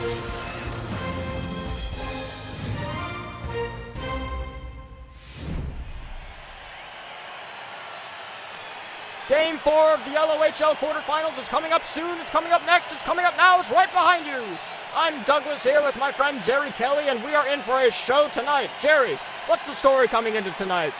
Game 4 of the LOHL quarterfinals is coming up soon. It's coming up next. It's coming up now. It's right behind you. I'm Douglas here with my friend Jerry Kelly, and we are in for a show tonight. Jerry, what's the story coming into tonight?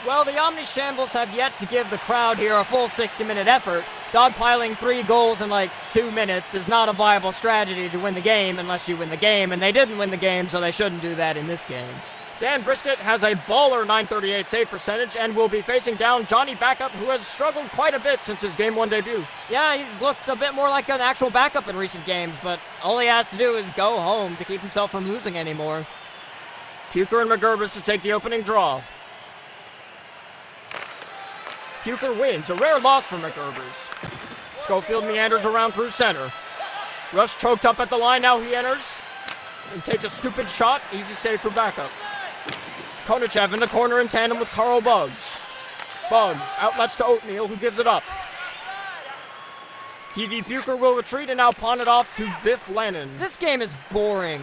Well, the Omnishambles have yet to give the crowd here a full 60-minute effort. Dogpiling 3 goals in like 2 minutes is not a viable strategy to win the game unless you win the game, and they didn't win the game, so they shouldn't do that in this game. Dan Brisket has a baller .938 save percentage and will be facing down Johnny Backup, who has struggled quite a bit since his Game 1 debut. Yeah, he's looked a bit more like an actual backup in recent games, but all he has to do is go home to keep himself from losing anymore. Puker and McGurbers to take the opening draw. Puker wins, a rare loss for McGurbers. Schofield meanders around through center. Rush choked up at the line, now he enters and takes a stupid shot. Easy save for Backup. Konachev in the corner in tandem with Carl Buggs. Buggs outlets to Oatmeal, who gives it up. TV Puker will retreat and now pawn it off to Biff Lannon. This game is boring.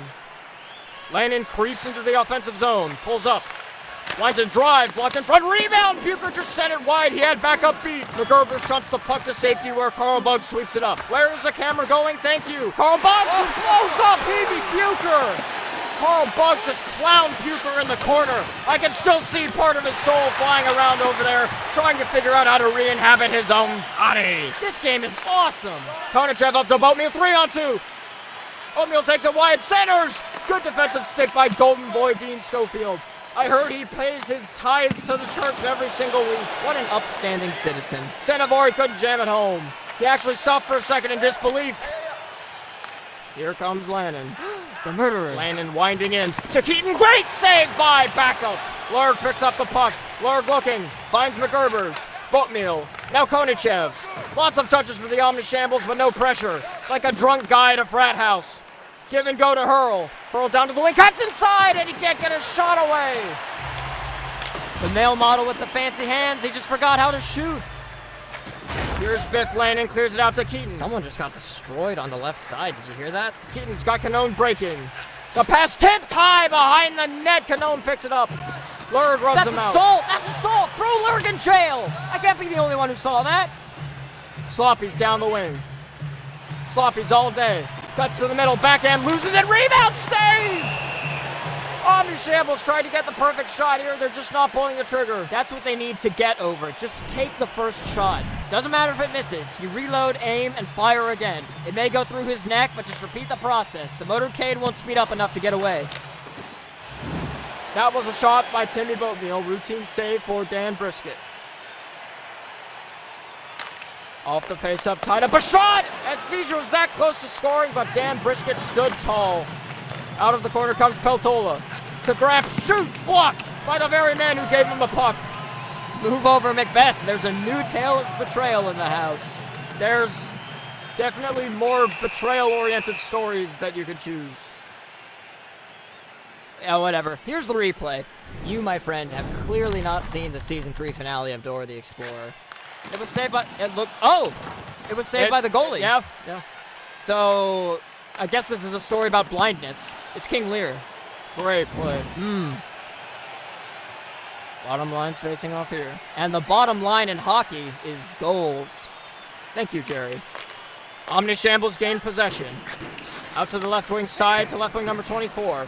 Lannon creeps into the offensive zone, pulls up. Lines a drive, blocked in front, rebound! Puker just sent it wide, he had Backup beat. McGurber shunts the puck to safety where Carl Buggs sweeps it up. Where is the camera going? Thank you. Carl Buggs blows up TV Puker! Carl Buggs just clowned Puker in the corner. I can still see part of his soul flying around over there, trying to figure out how to re-inhabit his own body. This game is awesome. Konachev up to Oatmeal, 3-on-2. Oatmeal takes it wide, centers! Good defensive stick by Golden Boy Dean Schofield. I heard he pays his tithes to the church every single week. What an upstanding citizen. Sanavori couldn't jam it home. He actually stopped for a second in disbelief. Here comes Lannon. The murderer. Lannon winding in to Keaton. Great save by Backup. Lurg picks up the puck. Lurg looking. Finds McGurbers. Boatmeal. Now Konachev. Lots of touches for the Omnishambles, but no pressure. Like a drunk guy at a frat house. Give and go to Hurl. Hurl down to the wing. Cuts inside, and he can't get his shot away. The male model with the fancy hands. He just forgot how to shoot. Here's Biff Lannon, clears it out to Keaton. Someone just got destroyed on the left side. Did you hear that? Keaton's got Canone breaking. The pass tipped high behind the net. Canone picks it up. Lurg rubs him out. That's assault! That's assault! Throw Lurg in jail! I can't be the only one who saw that. Sloppy's down the wing. Sloppy's all day. Cuts to the middle, backhand, loses it, rebound, save! Omnishambles tried to get the perfect shot here. They're just not pulling the trigger. That's what they need to get over. Just take the first shot. Doesn't matter if it misses. You reload, aim, and fire again. It may go through his neck, but just repeat the process. The motorcade won't speed up enough to get away. That was a shot by Timmy Boatmeal. Routine save for Dan Brisket. Off the face-up, tied up a shot! And Seizure was that close to scoring, but Dan Brisket stood tall. Out of the corner comes Peltola. To Gramps, shoots, blocked by the very man who gave him the puck. Move over, Macbeth. There's a new tale of betrayal in the house. There's definitely more betrayal-oriented stories that you could choose. Yeah, whatever. Here's the replay. You, my friend, have clearly not seen the Season 3 finale of Dora the Explorer. It was saved by... It was saved by the goalie. Yeah. So, I guess this is a story about blindness. It's King Lear. Great play. Bottom line's facing off here. And the bottom line in hockey is goals. Thank you, Jerry. Omnishambles gained possession. Out to the left wing side to left wing number 24.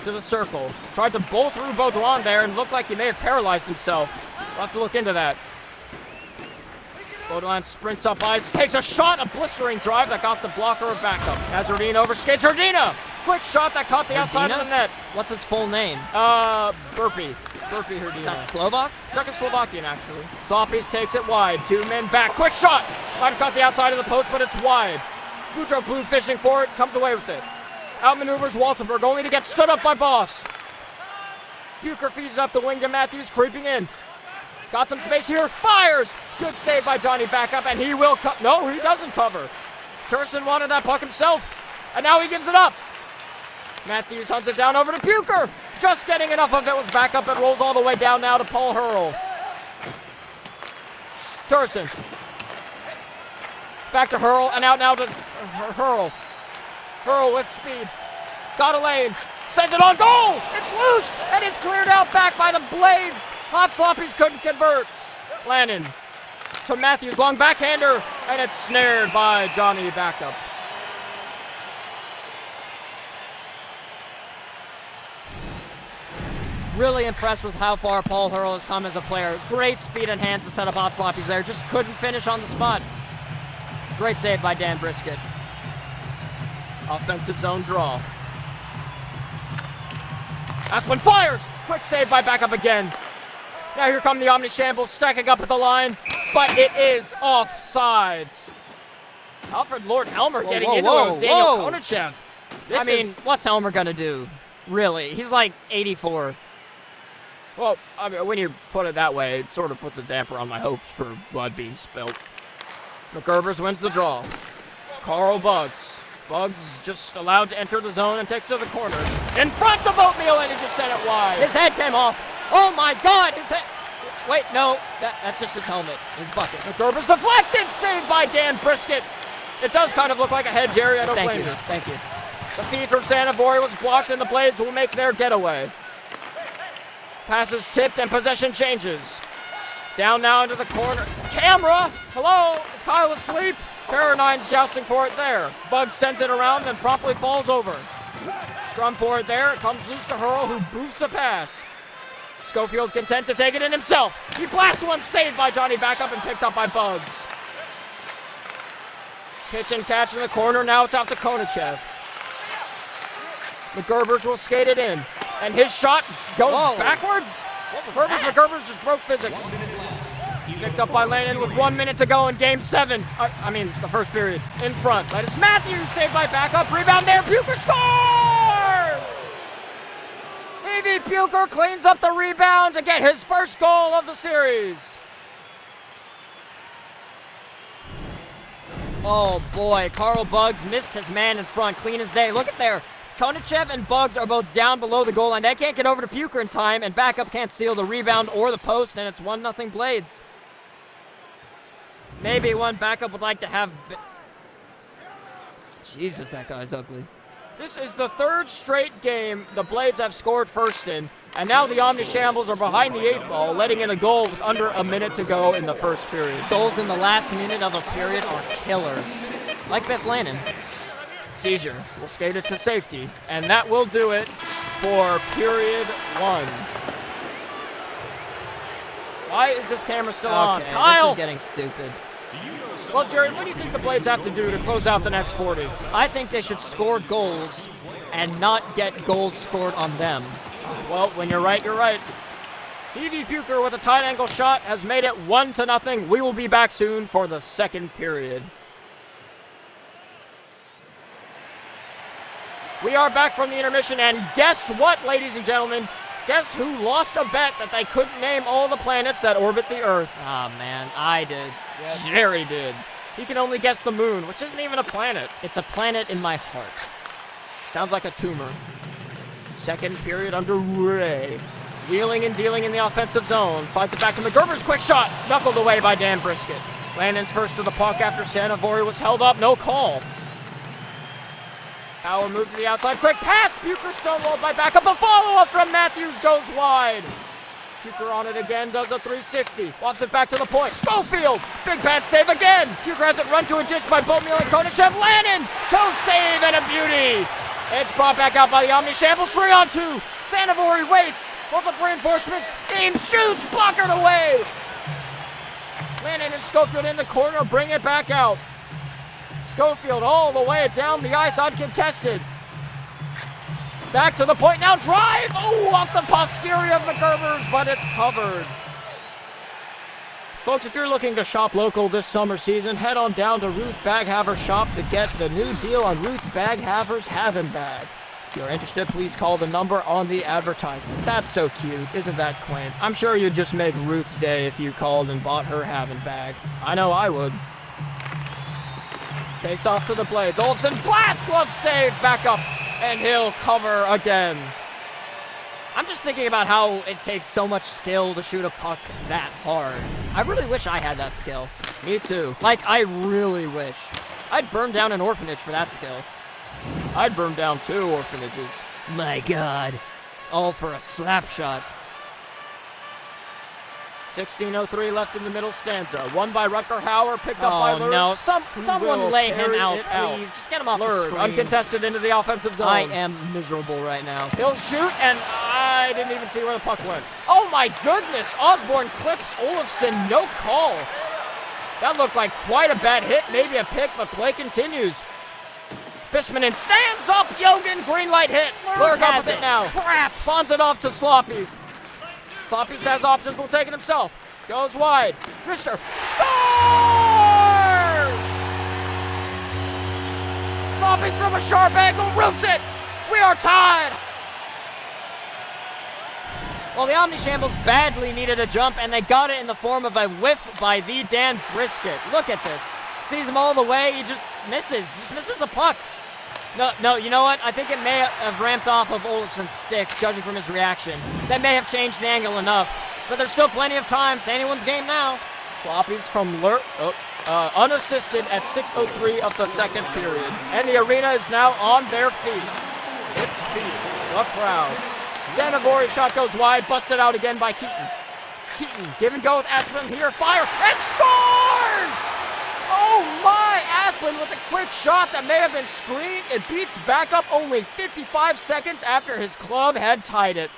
To the circle. Tried to bowl through Baudouin there and looked like he may have paralyzed himself. We'll have to look into that. Baudouin sprints up ice, takes a shot, a blistering drive that got the blocker of Backup. Hazardine overskates Herdina. Quick shot that caught the outside of the net. What's his full name? Burpee Herdina. Is that Slovak? Czechoslovakian, actually. Sloppy's takes it wide. 2 men back. Quick shot. Might have caught the outside of the post, but it's wide. Boudreaux Blue fishing for it, comes away with it. Outmaneuvers Waltenberg, only to get stood up by Boss. Bucher feeds it up the wing to Matthews, creeping in. Got some space here, fires! Good save by Johnny Backup, and he will no, he doesn't cover. Turson wanted that puck himself, and now he gives it up. Matthews hunts it down over to Bucher. Just getting enough of it was Backup. It rolls all the way down now to Paul Hurl. Turson. Back to Hurl, and out now to Hurl. Hurl with speed. Got a lane. Sends it on goal. It's loose, and it's cleared out back by the Blades. Hot Sloppies couldn't convert. Lannon to Matthews, long backhander, and it's snared by Johnny Backup. Really impressed with how far Paul Hurl has come as a player. Great speed and hands to set up Hot Sloppies there. Just couldn't finish on the spot. Great save by Dan Brisket. Offensive zone draw. Asplin fires! Quick save by Backup again. Now here come the Omnishambles stacking up at the line, but it is offsides. Alfred Lord Elmer getting into it with Daniel Konachev. What's Elmer gonna do? Really? He's like 84. Well, I mean, when you put it that way, it sort of puts a damper on my hopes for blood being spilt. McGurbers wins the draw. Carl Buggs. Buggs just allowed to enter the zone and takes to the corner. In front of Oatmeal, and he just sent it wide. His head came off. Oh my God, his head. Wait, no, that's just his helmet, his bucket. McGurbers deflected, saved by Dan Brisket. It does kind of look like a head, Jerry. I don't blame you. Thank you. The feed from Sanavori was blocked, and the Blades will make their getaway. Passes tipped, and possession changes. Down now into the corner. Camera! Hello? Is Kyle asleep? Pair-9's jousting for it there. Buggs sends it around and promptly falls over. Strum for it there. It comes loose to Hurl, who boofs a pass. Schofield content to take it in himself. He blasts one, saved by Johnny Backup and picked up by Buggs. Pitch and catch in the corner. Now it's out to Konachev. McGurbers will skate it in. And his shot goes backwards. McGurbers just broke physics. Picked up by Lannon with 1 minute to go in Game 7. The first period. In front. That is Matthews, saved by Backup. Rebound there. Bucher scores! Evie Bucher cleans up the rebound to get his first goal of the series. Oh boy, Carl Buggs missed his man in front. Clean as day. Look at there. Konachev and Buggs are both down below the goal line. They can't get over to Bucher in time, and Backup can't steal the rebound or the post, and it's 1-0 Blades. Maybe one Backup would like to have... Jesus, that guy's ugly. This is the third straight game the Blades have scored first in, and now the Omnishambles are behind the 8-ball, letting in a goal with under a minute to go in the first period. Goals in the last minute of a period are killers. Like Beth Lannon. Seizure will skate it to safety, and that will do it for period 1. Why is this camera still on? Kyle! This is getting stupid. Well, Jerry, what do you think the Blades have to do to close out the next 40? I think they should score goals and not get goals scored on them. Well, when you're right, you're right. Evie Bucher with a tight angle shot has made it 1-0. We will be back soon for the second period. We are back from the intermission, and guess what, ladies and gentlemen? Guess who lost a bet that they couldn't name all the planets that orbit the Earth? Ah, man, I did. Yeah, Jerry did. He can only guess the moon, which isn't even a planet. It's a planet in my heart. Sounds like a tumor. Second period underway. Wheeling and dealing in the offensive zone. Slides it back to McGurbers. Quick shot. Knuckled away by Dan Brisket. Landon's first to the puck after Sanavori was held up. No call. Power moved to the outside. Quick pass. Bucher stonewalled by Backup. A follow-up from Matthews goes wide. Bucher on it again. Does a 360. Wafts it back to the point. Schofield. Big bad save again. Bucher has it run to a ditch by Boatmeal and Konachev. Lannon. Toe save and a beauty. It's brought back out by the Omnishambles. 3-on-2. Sanavori waits. Both of reinforcements. In shoots. Blockered away. Lannon and Schofield in the corner. Bring it back out. Schofield all the way down the ice, uncontested. Back to the point, now drive! Oh, off the posterior of McGurbers, but it's covered. Folks, if you're looking to shop local this summer season, head on down to Ruth Baghaver's shop to get the new deal on Ruth Baghaver's Have-N Bag. If you're interested, please call the number on the advertisement. That's so cute, isn't that quaint? I'm sure you'd just make Ruth's day if you called and bought her Have-N Bag. I know I would. Face off to the Blades. Olsen, blast glove save, back up, and he'll cover again. I'm just thinking about how it takes so much skill to shoot a puck that hard. I really wish I had that skill. Me too. Like, I really wish. I'd burn down an orphanage for that skill. I'd burn down 2 orphanages. My God. All for a slap shot. 16:03 left in the middle stanza. Won by Rutgerhauer, picked up by Lurg. No. Someone lay him out, out. please. Just get him off the Lurg, screen. uncontested into the offensive zone. I am miserable right now. He'll shoot, and I didn't even see where the puck went. Oh my goodness! Osborne clips Olofsson, no call. That looked like quite a bad hit, maybe a pick, but play continues. Bismanen stands up, Yogan, green light hit. Lurg up with it now. Crap! Bonds it off to Sloppies. Sloppies has options, will take it himself. Goes wide. Rister scores! Sloppies from a sharp angle, roofs it. We are tied. Well, the Omnishambles badly needed a jump, and they got it in the form of a whiff by the Dan Brisket. Look at this. Sees him all the way, he just misses. Just misses the puck. No, you know what? I think it may have ramped off of Olofsson's stick, judging from his reaction. That may have changed the angle enough. But there's still plenty of time. It's anyone's game now. Sloppies from Lurg, unassisted at 6:03 of the second period. And the arena is now on their feet. It's feet, the crowd. Stanivori shot goes wide, busted out again by Keaton. Keaton, give and go with Asplund here, fire, and scores! Oh my, Asplund with a quick shot that may have been screened. It beats back up only 55 seconds after his club had tied it.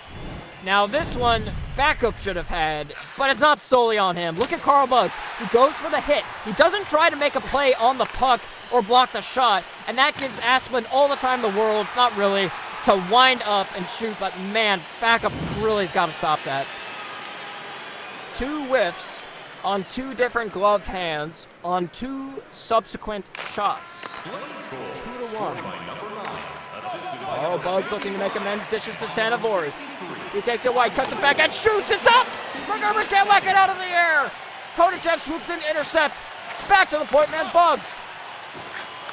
Now this one, backup should have had, but it's not solely on him. Look at Carl Buggs. He goes for the hit. He doesn't try to make a play on the puck or block the shot, and that gives Asplund all the time in the world, not really, to wind up and shoot, but man, backup really has got to stop that. 2 whiffs on 2 different gloved hands on 2 subsequent shots. 2-1. Oh, Buggs looking to make amends, dishes to Stanivori. He takes it wide, cuts it back, and shoots. It's up! McGurbers can't whack it out of the air. Konachev swoops in, intercept. Back to the point man, Buggs.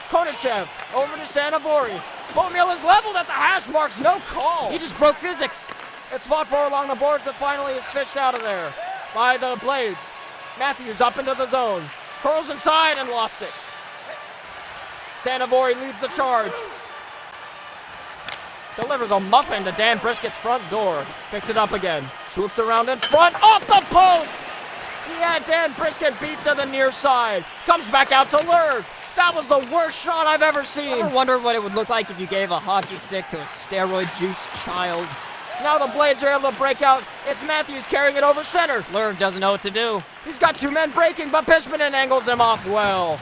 Konachev over to Stanivori. Beaumill is leveled at the hash marks, no call. He just broke physics. It's fought for along the boards, but finally is fished out of there by the Blades. Matthews up into the zone. Curls inside and lost it. Stanivori leads the charge. Delivers a muffin to Dan Brisket's front door. Picks it up again. Swoops around in front. Off the post! He had Dan Brisket beat to the near side. Comes back out to Lurg. That was the worst shot I've ever seen. Ever wondered what it would look like if you gave a hockey stick to a steroid-juiced child? Now the Blades are able to break out. It's Matthews carrying it over center. Lurg doesn't know what to do. He's got 2 men breaking, but Pispanen angles him off well.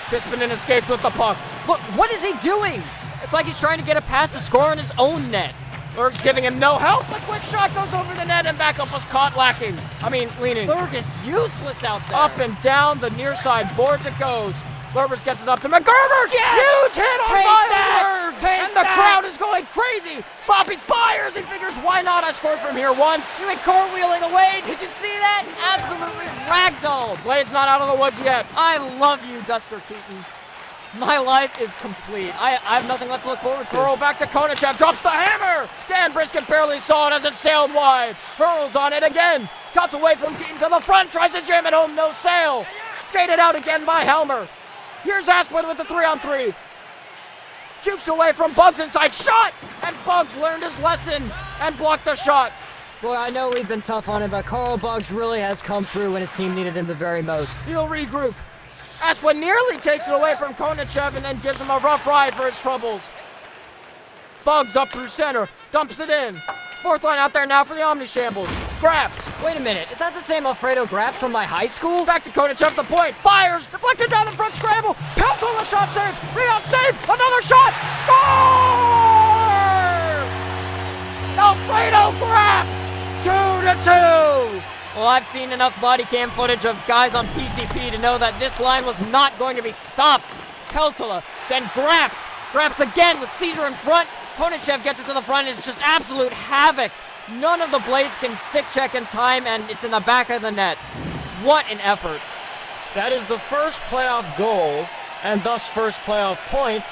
Pispanen escapes with the puck. Look, what is he doing? It's like he's trying to get a pass to score in his own net. Lurg's giving him no help. The quick shot goes over the net and backup was caught leaning. Lurg is useless out there. Up and down the near side boards it goes. Lurbers gets it up to McGurbers. Yes! Huge hit on Take Lurg. And the crowd is going crazy. Sloppies fires. He figures, why not? I scored from here once. He went cartwheeling away. Did you see that? Absolutely ragdoll. Blade's not out of the woods yet. I love you, Duster Keaton. My life is complete. I have nothing left to look forward to. Hurl back to Konachev, drops the hammer! Dan Brisket barely saw it as it sailed wide. Hurls on it again. Cuts away from Keaton to the front, tries to jam it home, no sail. Skated out again by Helmer. Here's Asplund with the 3-on-3. Jukes away from Buggs inside, shot! And Buggs learned his lesson and blocked the shot. Boy, I know we've been tough on him, but Carl Buggs really has come through when his team needed him the very most. He'll regroup. Asplund nearly takes it away from Konachev and then gives him a rough ride for his troubles. Buggs up through center, dumps it in. 4th line out there now for the Omnishambles. Grabs. Wait a minute, is that the same Alfredo Grabs from my high school? Back to Konachev, the point. Fires, deflected down the front scramble. Peltola shot save. Rebound save. Another shot. Score! Alfredo Grabs. 2-2. Well, I've seen enough body cam footage of guys on PCP to know that this line was not going to be stopped. Peltola, then Grabs. Grabs again with Caesar in front. Konachev gets it to the front. It's just absolute havoc. None of the Blades can stick check in time, and it's in the back of the net. What an effort. That is the first playoff goal, and thus first playoff point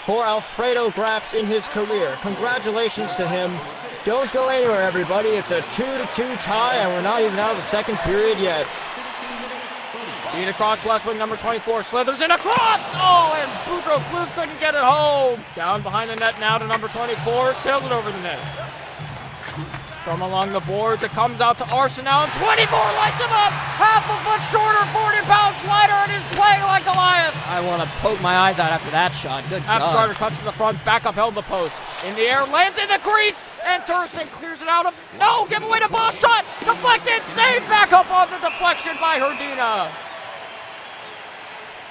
for Alfredo Grabs in his career. Congratulations to him. Don't go anywhere, everybody. It's a 2-2 tie, and we're not even out of the second period yet. Feed across left wing, number 24. Slithers in across! Oh, and Boudreaux through. Blue couldn't get it home. Down behind the net now to number 24. Sails it over the net. From along the boards, it comes out to Arsenal, and 24 lights him up! Half a foot shorter, 40 pounds lighter, and is playing like Goliath! I want to poke my eyes out after that shot. Good God. Abstrider cuts to the front, back up, held the post. In the air, lands in the crease, and Turson clears it out of... No! Give away to ball shot! Deflected! Save back up on the deflection by Herdina!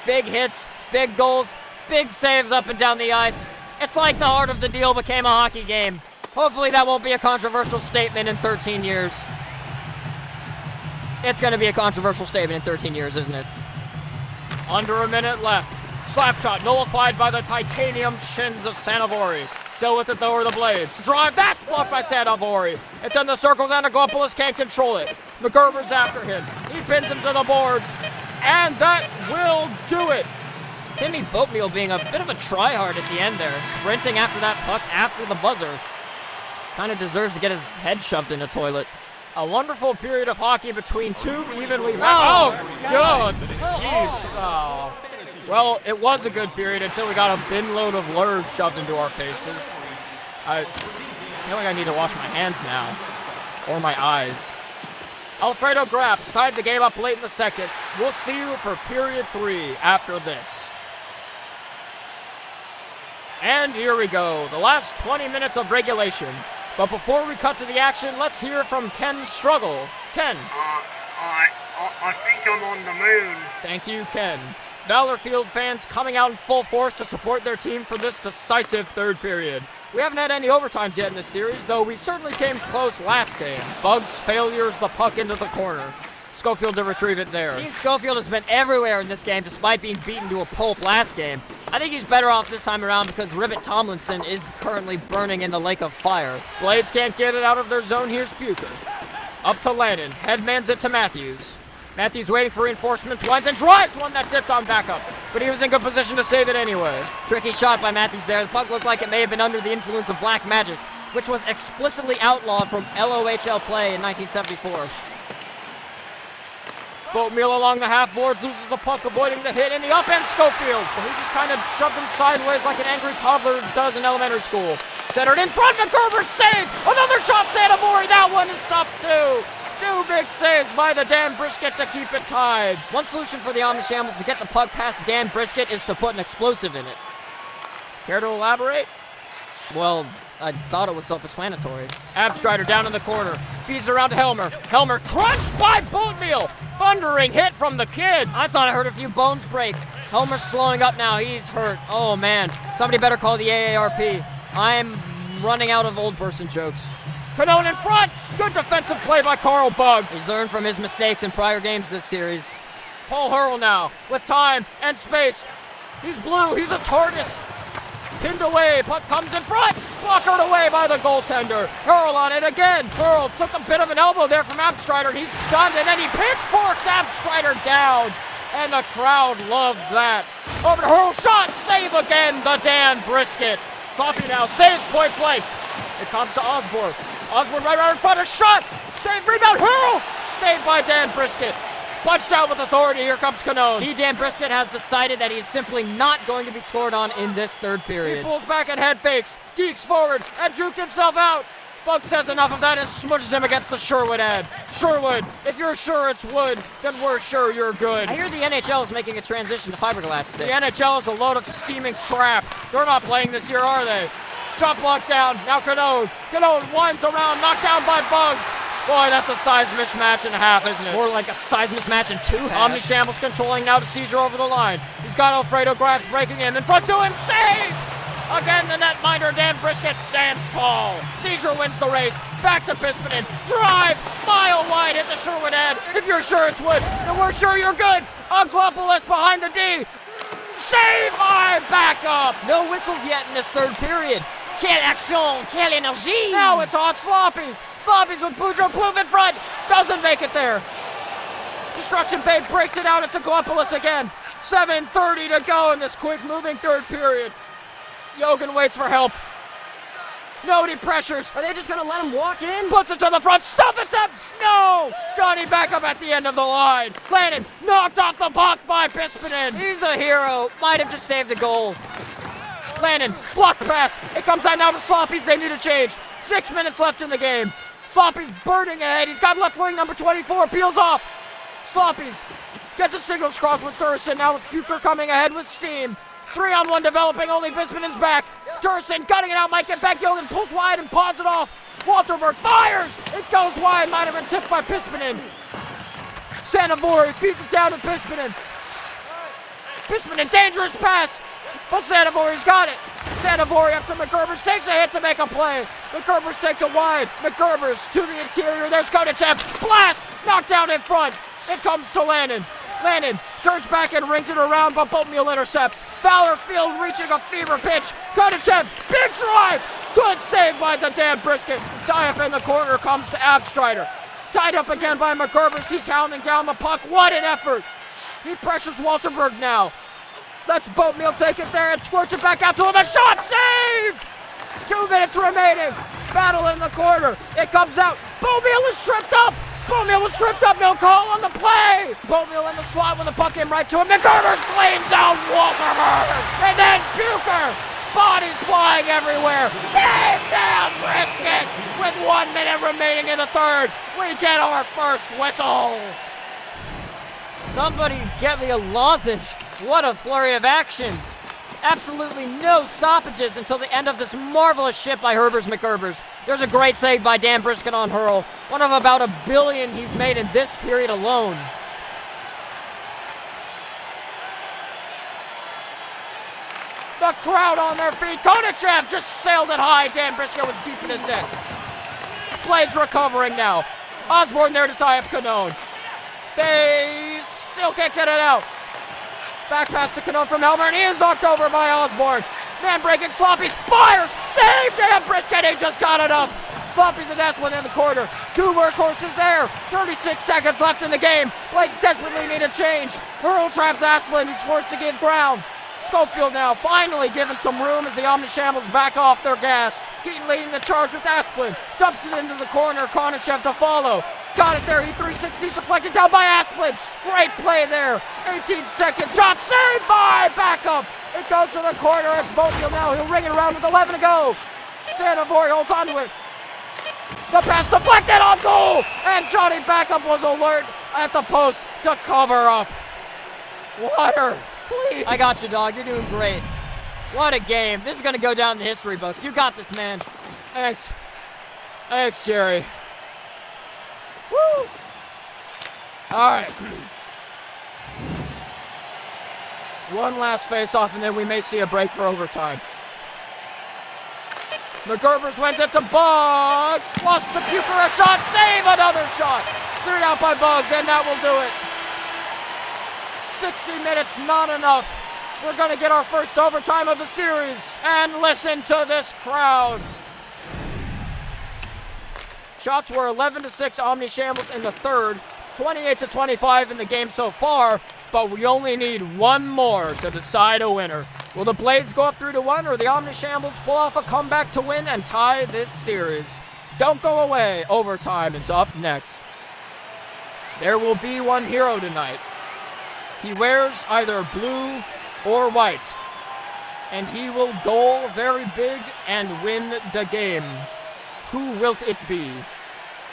Big hits, big goals, big saves up and down the ice. It's like the heart of the deal became a hockey game. Hopefully that won't be a controversial statement in 13 years. It's going to be a controversial statement in 13 years, isn't it? Under a minute left. Slap shot nullified by the titanium shins of Sanavori. Still with it though are the Blades. Drive, that's blocked by Sanavori. It's in the circles and Aglopoulos can't control it. McGerber's after him. He pins him to the boards. And that will do it. Timmy Boatmeal being a bit of a tryhard at the end there. Sprinting after that puck after the buzzer. Kind of deserves to get his head shoved in a toilet. A wonderful period of hockey between two evenly... Oh, good. Jeez. Oh. Well, it was a good period until we got a bin load of lard shoved into our faces. I feel like I need to wash my hands now. Or my eyes. Alfredo Graps tied the game up late in the second. We'll see you for period 3 after this. And here we go. The last 20 minutes of regulation. But before we cut to the action, let's hear from Ken Struggle. Ken. I think I'm on the moon. Thank you, Ken. Valor Field fans coming out in full force to support their team for this decisive third period. We haven't had any overtimes yet in this series, though we certainly came close last game. Bugs failures the puck into the corner. Schofield to retrieve it there. Dean Schofield has been everywhere in this game despite being beaten to a pulp last game. I think he's better off this time around because Ribbit Tomlinson is currently burning in the lake of fire. Blades can't get it out of their zone. Here's Bucher. Up to Lannon. Headmans it to Matthews. Matthews waiting for reinforcements. Winds and drives one that tipped on backup. But he was in good position to save it anyway. Tricky shot by Matthews there. The puck looked like it may have been under the influence of black magic, which was explicitly outlawed from LOHL play in 1974. Boatmeal along the half boards, loses the puck, avoiding the hit in the up end. Schofield, but he just kind of shoved him sideways like an angry toddler does in elementary school. Centered in front, McGerber save! Another shot, Sanavori, that one is stopped too! 2 big saves by the Dan Brisket to keep it tied. One solution for the Omnishambles to get the puck past Dan Brisket is to put an explosive in it. Care to elaborate? Well, I thought it was self-explanatory. Abstrider down in the corner. Feeds around to Helmer. Helmer crunched by Boatmeal. Thundering hit from the kid. I thought I heard a few bones break. Helmer's slowing up now. He's hurt. Oh, man. Somebody better call the AARP. I'm running out of old person jokes. Canone in front. Good defensive play by Carl Bugs. He's learned from his mistakes in prior games this series. Paul Hurl now with time and space. He's blue. He's a TARDIS. Pinned away, puck comes in front, blockered away by the goaltender. Hurl on it again. Hurl took a bit of an elbow there from Abstrider. He's stunned, and then he pitchforks Abstrider down. And the crowd loves that. Over to Hurl, shot, save again, the Dan Brisket. Coffee now, saves point blank. It comes to Osborne. Osborne right around in front, a shot, save, rebound, Hurl, saved by Dan Brisket. Punched out with authority, here comes Canone. Dan Brisket has decided that he is simply not going to be scored on in this third period. He pulls back and head fakes, deeks forward, and juked himself out. Bug says enough of that and smushes him against the Sherwood ad. Sherwood, if you're sure it's wood, then we're sure you're good. I hear the NHL is making a transition to fiberglass sticks. The NHL is a load of steaming crap. They're not playing this year, are they? Shot blocked down, now Canone. Canone winds around, knocked down by Bugs. Boy, that's a size mismatch and a half, isn't it? More like a size mismatch and 2 halves. Omnishambles controlling now to Seizure over the line. He's got Alfredo Graps breaking in front to him, save! Again, the netminder Dan Brisket stands tall. Seizure wins the race. Back to Pispinen. Drive, mile wide, hit the Sherwood ad. If you're sure it's wood, then we're sure you're good. Aglopoulos behind the D. Save my backup! No whistles yet in this third period. Quelle action! Quelle énergie! Now it's on Sloppies. Sloppies with Boudreaux Plouffe in front. Doesn't make it there. Destruction Bay breaks it out. It's Aglopoulos again. 7:30 to go in this quick-moving third period. Yogan waits for help. Nobody pressures. Are they just gonna let him walk in? Puts it to the front. Stuff attempt. No! Johnny back up at the end of the line. Landon knocked off the puck by Pispinen. He's a hero. Might have just saved a goal. Landon, blocked pass. It comes out now to Sloppy's. They need a change. 6 minutes left in the game. Sloppy's burning ahead. He's got left wing number 24. Peels off. Sloppy's gets a singles cross with Durson. Now it's Bucher coming ahead with steam. 3-on-1 developing. Only Bisman's back. Durson cutting it out. Might get back. Yogan pulls wide and pawns it off. Walterberg fires. It goes wide. Might have been tipped by Pispinen. Sanavori feeds it down to Pispinen. Pispinen, dangerous pass. But Sanavori's got it. Sanavori up to McGerbers. Takes a hit to make a play. McGerbers takes it wide. McGerbers to the interior. There's Konachev. Blast. Knocked down in front. It comes to Landon. Landon turns back and rings it around, but Boatmeal intercepts. Fowler Field reaching a fever pitch. Konachev, big drive. Good save by the Dan Brisket. Tie up in the corner comes to Abstrider. Tied up again by McGerbers. He's hounding down the puck. What an effort. He pressures Walterberg now. Lets Boatmeal take it there and squirts it back out to him. A shot, save! 2 minutes remaining. Battle in the corner. It comes out. Boatmeal is tripped up. Boatmeal was tripped up. No call on the play. Boatmeal in the slot when the puck came right to him. McGerbers cleans out Walterberg. And then Bucher. Bodies flying everywhere. Save down Brisket. With 1 minute remaining in the third, we get our first whistle. Somebody get me a lozenge. What a flurry of action. Absolutely no stoppages until the end of this marvelous ship by Herbers McGerbers. There's a great save by Dan Brisket on hurl. One of about 1 billion he's made in this period alone. The crowd on their feet. Konachev just sailed it high. Dan Brisket was deep in his net. Blades recovering now. Osborne there to tie up Canone. They still can't get it out. Back pass to Canone from Helmer, and he is knocked over by Osborne. Man breaking Sloppy's. Fires! Save Dan Brisket. He just got enough. Sloppy's and Asplin in the corner. 2 workhorses there. 36 seconds left in the game. Blades desperately need a change. Hurl traps Asplin, who's forced to give ground. Schofield now finally given some room as the Omnishambles back off their gas. Keaton leading the charge with Asplin. Dumps it into the corner. Konachev to follow. Got it there. He 360s deflected down by Asplin. Great play there. 18 seconds. Shot saved by backup. It goes to the corner. It's Boatmeal now. He'll ring it around with 11 to go. Sanavori holds on to it. The pass deflected on goal. And Johnny Backup was alert at the post to cover up. Water, please. I got you, dog. You're doing great. What a game. This is going to go down in the history books. You got this, man. Thanks. Thanks, Jerry. Woo! All right. One last face-off, and then we may see a break for overtime. McGerbers wins it to Buggs. Lost to Bucher, a shot. Save, another shot. Cleared out by Buggs, and that will do it. 60 minutes, not enough. We're going to get our first overtime of the series. And listen to this crowd. Shots were 11-6 Omnishambles in the third, 28-25 in the game so far, but we only need one more to decide a winner. Will the Blades go up 3-1 or the Omnishambles pull off a comeback to win and tie this series? Don't go away. Overtime is up next. There will be one hero tonight. He wears either blue or white, and he will goal very big and win the game. Who will it be?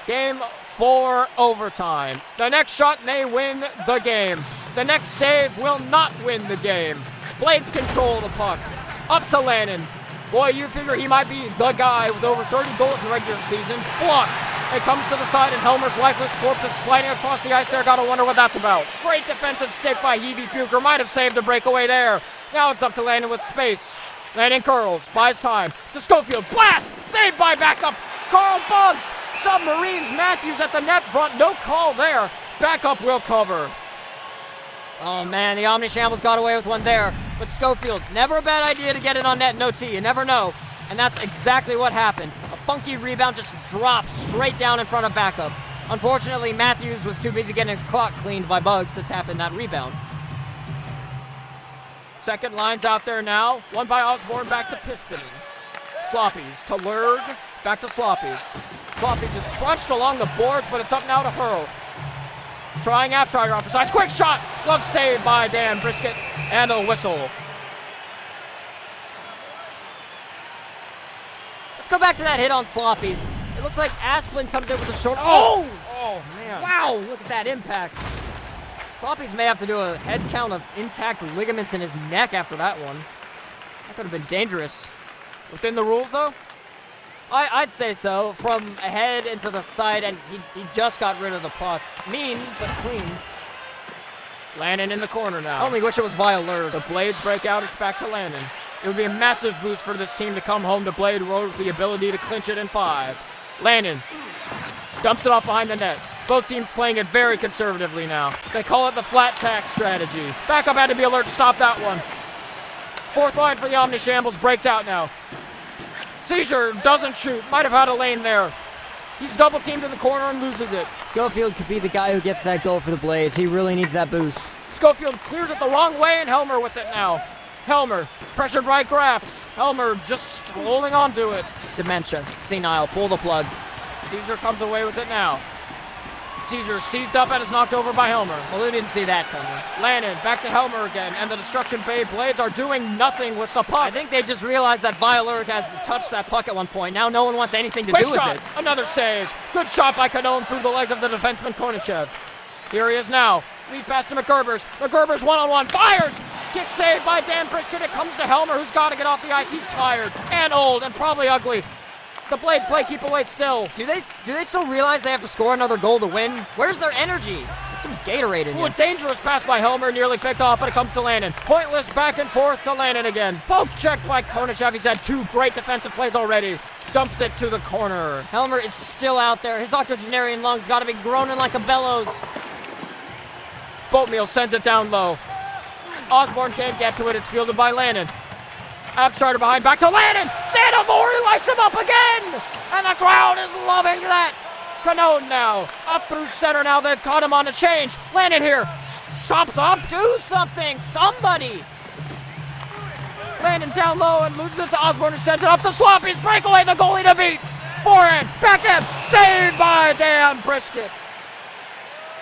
Game 4 overtime. The next shot may win the game. The next save will not win the game. Blades control the puck. Up to Lannon. Boy, you figure he might be the guy with over 30 goals in the regular season. Blocked. It comes to the side and Helmer's lifeless corpse is sliding across the ice there. Gotta wonder what that's about. Great defensive stick by Heavey Bucher. Might have saved a breakaway there. Now it's up to Lannon with space. Lannon curls. Buys time. To Schofield. Blast! Saved by backup. Carl Buggs. Submarines. Matthews at the net front. No call there. Backup will cover. Oh man, the Omnishambles got away with one there. But Schofield, never a bad idea to get it on net, no T, you never know. And that's exactly what happened. A funky rebound just dropped straight down in front of backup. Unfortunately, Matthews was too busy getting his clock cleaned by Buggs to tap in that rebound. Second line's out there now. One by Osborne, back to Pispinen. Sloppies to Lurg. Back to Sloppies. Sloppies is crunched along the boards, but it's up now to Hurl. Trying Abstrider off for size. Quick shot! Glove saved by Dan Brisket. And a whistle. Let's go back to that hit on Sloppies. It looks like Asplin comes in with a short. Oh! Oh, man. Wow, look at that impact. Sloppies may have to do a head count of intact ligaments in his neck after that one. That could have been dangerous. Within the rules, though? I'd say so. From ahead into the side, and he just got rid of the puck. Mean, but clean. Lannon in the corner now. I only wish it was via Lurg. The Blades break out. It's back to Lannon. It would be a massive boost for this team to come home to Blade Road with the ability to clinch it in 5. Lannon dumps it off behind the net. Both teams playing it very conservatively now. They call it the flat tack strategy. Backup had to be alert to stop that one. Fourth line for the Omnishambles breaks out now. Seizure doesn't shoot. Might have had a lane there. He's double teamed in the corner and loses it. Schofield could be the guy who gets that goal for the Blades. He really needs that boost. Schofield clears it the wrong way, and Helmer with it now. Helmer, pressured by Graps. Helmer just holding on to it. Dementia. Senile. Pull the plug. Caesar comes away with it now. Caesar seized up and is knocked over by Helmer. Well, we didn't see that coming. Lannon back to Helmer again, and the Destruction Bay Blades are doing nothing with the puck. I think they just realized that Violuric has touched that puck at one point. Now no one wants anything to Quick do shot, with it. another save. Good shot by Canone through the legs of the defenseman Konachev. Here he is now. Lead pass to McGerbers. McGerbers one-on-one. Fires! Kick saved by Dan Brisket. It comes to Helmer, who's got to get off the ice. He's tired and old and probably ugly. The Blades play keep away still. Do they still realize they have to score another goal to win? Where's their energy? Get some Gatorade in Ooh, a you. dangerous pass by Helmer, nearly picked off, but it comes to Lannon. Pointless back and forth to Lannon again. Poke check by Konachev. He's had 2 great defensive plays already. Dumps it to the corner. Helmer is still out there. His octogenarian lungs got to be groaning like a bellows. Boatmeal sends it down low. Osborne can't get to it. It's fielded by Lannon. Abstrider behind, back to Lannon. Santamori lights him up again. And the crowd is loving that. Canone now. Up through center now. They've caught him on a change. Lannon here. Stops up. Do something. Somebody. Lannon down low and loses it to Osborne, who sends it up. The Sloppies break away the goalie to beat. Forehand. Backhand. Saved by Dan Brisket.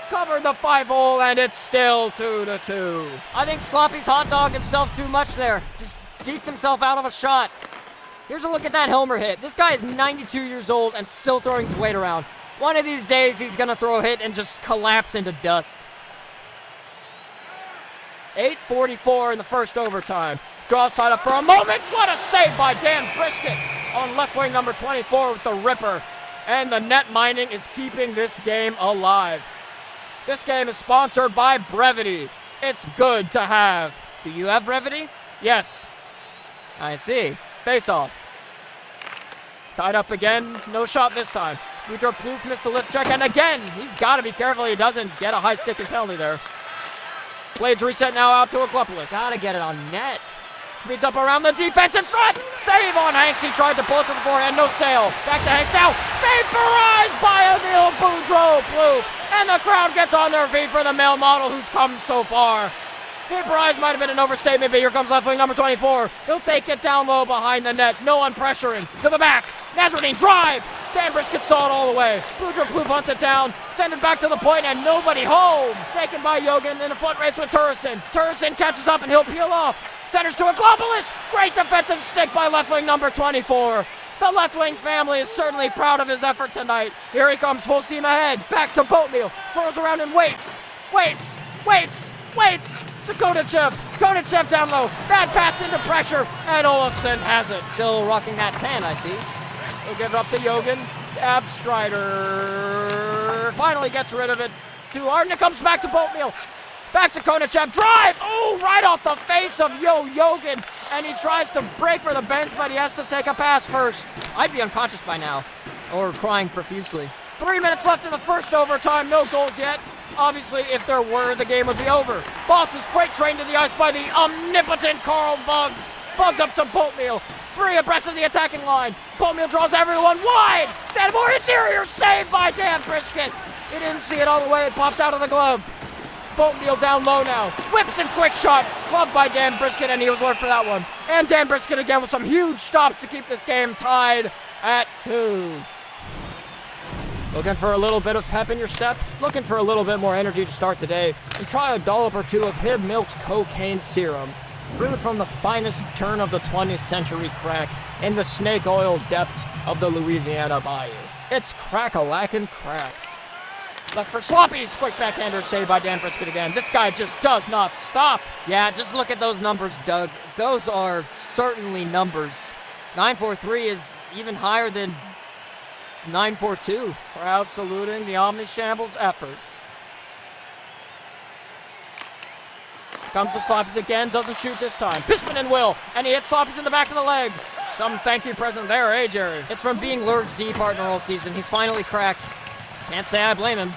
Covered the 5-hole, and it's still 2-2. I think Sloppy's hot dogged himself too much there. Just deked himself out of a shot. Here's a look at that Helmer hit. This guy is 92 years old and still throwing his weight around. One of these days, he's going to throw a hit and just collapse into dust. 8:44 in the first overtime. Draws tied up for a moment. What a save by Dan Brisket on left wing number 24 with the ripper. And the net mining is keeping this game alive. This game is sponsored by Brevity. It's good to have. Do you have brevity? Yes. I see. Face off. Tied up again. No shot this time. Boudreaux Plouffe missed a lift check, and again, he's got to be careful he doesn't get a high sticking penalty there. Blades reset now out to Aglopolis. Gotta get it on net. Speeds up around the defense in front. Save on Hanks. He tried to pull it to the forehand. No sail. Back to Hanks now. Vaporized by Emile Boudreaux Plouffe. And the crowd gets on their feet for the male model who's come so far. Vaporized might have been an overstatement, but here comes left wing number 24. He'll take it down low behind the net. No one pressuring. To the back. Nazardine drive. Dan Brisket saw it all the way. Boudreaux Plouffe hunts it down. Send it back to the point, and nobody home. Taken by Yogan in a foot race with Turrison. Turrison catches up, and he'll peel off. Centers to Aglopolis. Great defensive stick by left wing number 24. The left wing family is certainly proud of his effort tonight. Here he comes, full steam ahead. Back to Boatmeal. Throws around and waits. To Konachev. Konachev down low. Bad pass into pressure. And Olofsson has it. Still rocking that tan, I see. He'll give it up to Yogan. To Abstrider. Finally gets rid of it. Too hard, and it comes back to Boatmeal. Back to Konachev. Drive! Oh, right off the face of Yogan. And he tries to break for the bench, but he has to take a pass first. I'd be unconscious by now. Or crying profusely. 3 minutes left in the first overtime. No goals yet. Obviously, if there were, the game would be over. Boss is freight trained to the ice by the omnipotent Carl Buggs. Buggs up to Boatmeal. 3 abreast of the attacking line. Boatmeal draws everyone wide. Santamori interior saved by Dan Brisket. He didn't see it all the way. It popped out of the glove. Boatmeal down low now. Whips and quick shot. Gloved by Dan Brisket, and he was alert for that one. And Dan Brisket again with some huge stops to keep this game tied at 2. Looking for a little bit of pep in your step? Looking for a little bit more energy to start the day? And try a dollop or two of Hib Milk's cocaine serum, brewed from the finest turn of the 20th century crack in the snake oil depths of the Louisiana Bayou. It's crack-a-lackin' crack. Left for Sloppy's quick backhander saved by Dan Brisket again. This guy just does not stop. Yeah, just look at those numbers, Doug. Those are certainly numbers. 943 is even higher than 942. Crowd saluting the Omnishambles effort. Comes to Sloppy's again, doesn't shoot this time. Pisman and Will, and he hits Sloppy's in the back of the leg. Some thank you present there, eh, Jerry? It's from being Lurd's D partner all season. He's finally cracked. Can't say I blame him.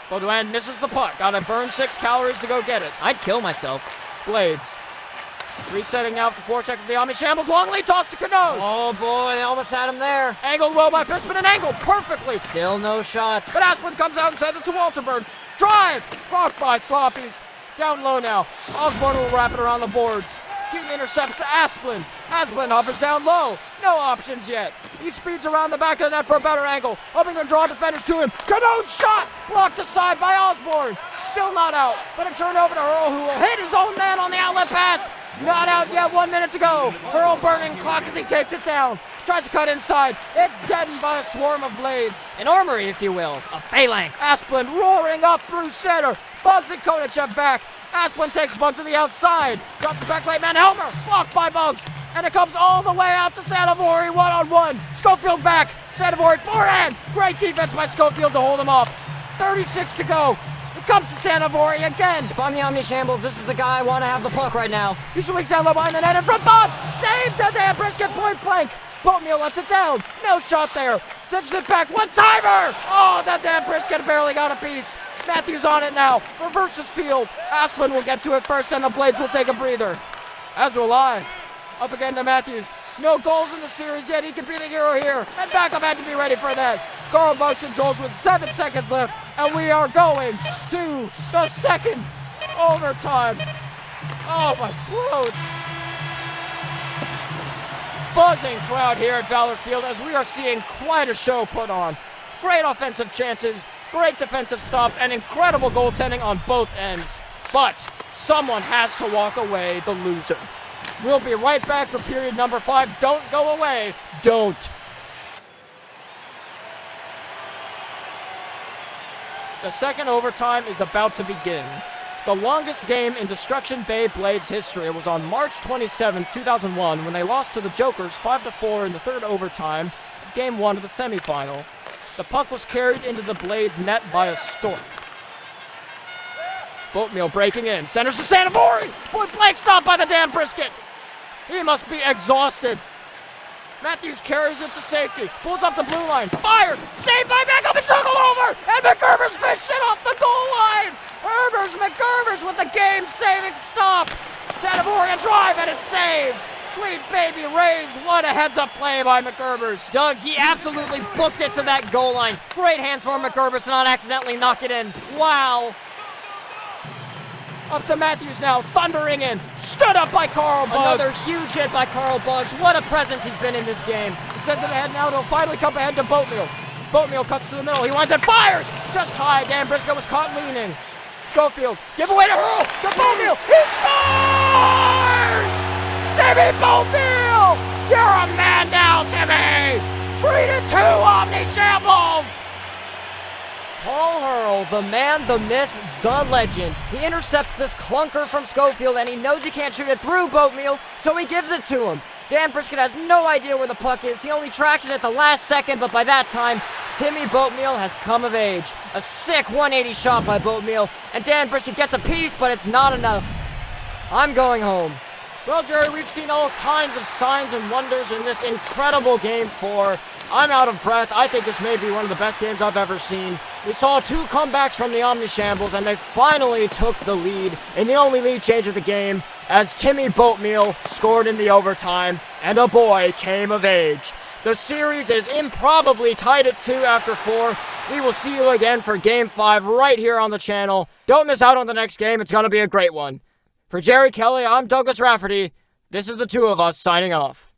Baudouin misses the puck. Gotta burn 6 calories to go get it. I'd kill myself. Blades. Resetting now for forecheck of the Omnishambles. Long lead toss to Cano. Oh boy, they almost had him there. Angled well by Pisman and angled perfectly. Still no shots. But Asplund comes out and sends it to Walterberg. Drive! Blocked by Sloppy's. Down low now. Osborne will wrap it around the boards. Keaton intercepts to Asplund. Asplund hovers down low. No options yet. He speeds around the back of the net for a better angle, hoping to draw defenders to him. Canone's shot! Blocked aside by Osborne. Still not out, but a turnover to Hurl, who will hit his own man on the outlet pass. Not out yet, 1 minute to go. Hurl burning clock as he takes it down. Tries to cut inside. It's deadened by a swarm of blades. An armory, if you will. A phalanx. Asplund roaring up through center. Bugs and Konachev back. Asplund takes Bug to the outside. Drops the back late man Helmer. Blocked by Bugs. And it comes all the way out to Sanavori one-on-one. Schofield back. Sanavori forehand. Great defense by Schofield to hold him off. 36 to go. It comes to Sanavori again. If I'm the Omnishambles, this is the guy I want to have the puck right now. He swings down low behind the net and from Bugs. Saved to Dan Brisket point blank. Boatmeal lets it down. No shot there. Sifts it back. One-timer. Oh, that Dan Brisket barely got a piece. Matthews on it now. Reverses field. Asplund will get to it first and the Blades will take a breather. As will I. Up again to Matthews. No goals in the series yet. He could be the hero here. And backup had to be ready for that. Carl Bugs controls with 7 seconds left. And we are going to the second overtime. Oh, my throat. Buzzing crowd here at Valor Field as we are seeing quite a show put on. Great offensive chances, great defensive stops, and incredible goaltending on both ends. But someone has to walk away the loser. We'll be right back for period number 5. Don't go away. Don't. The second overtime is about to begin. The longest game in Destruction Bay Blades history was on March 27, 2001, when they lost to the Jokers 5-4 in the third overtime of Game 1 of the semifinal. The puck was carried into the Blades net by a stork. Boatmeal breaking in, centers to Sanavori! Point blank stop by the Dan Brisket! He must be exhausted. Matthews carries it to safety, pulls up the blue line, fires, saved by backup and juggled over, and McGerber's fished it off the goal line! McGerber's with the game-saving stop! Sanavori a drive and it's saved! Sweet baby Rays, what a heads-up play by McGerber's. Doug, he absolutely booked it to that goal line. Great hands for McGerber's to not accidentally knock it in. Wow. Up to Matthews now, thundering in. Stood up by Carl Bugs. Another huge hit by Carl Bugs. What a presence he's been in this game. He sends it ahead now, it'll finally come ahead to Boatmeal. Boatmeal cuts to the middle, he winds and fires! Just high, Dan Brisket was caught leaning. Schofield, give away to Hurl, to Boatmeal, he scores! Timmy Boatmeal! You're a man now, Timmy! 3-2 Omnishambles! Paul Hurl, the man, the myth, the legend. He intercepts this clunker from Schofield and he knows he can't shoot it through Boatmeal, so he gives it to him. Dan Brisket has no idea where the puck is. He only tracks it at the last second, but by that time, Timmy Boatmeal has come of age. A sick 180 shot by Boatmeal, and Dan Brisket gets a piece, but it's not enough. I'm going home. Well, Jerry, we've seen all kinds of signs and wonders in this incredible Game 4. I'm out of breath. I think this may be one of the best games I've ever seen. We saw 2 comebacks from the Omnishambles, and they finally took the lead in the only lead change of the game as Timmy Boatmeal scored in the overtime, and a boy came of age. The series is improbably tied at 2 after 4. We will see you again for Game 5 right here on the channel. Don't miss out on the next game. It's going to be a great one. For Jerry Kelly, I'm Douglas Rafferty. This is the two of us signing off.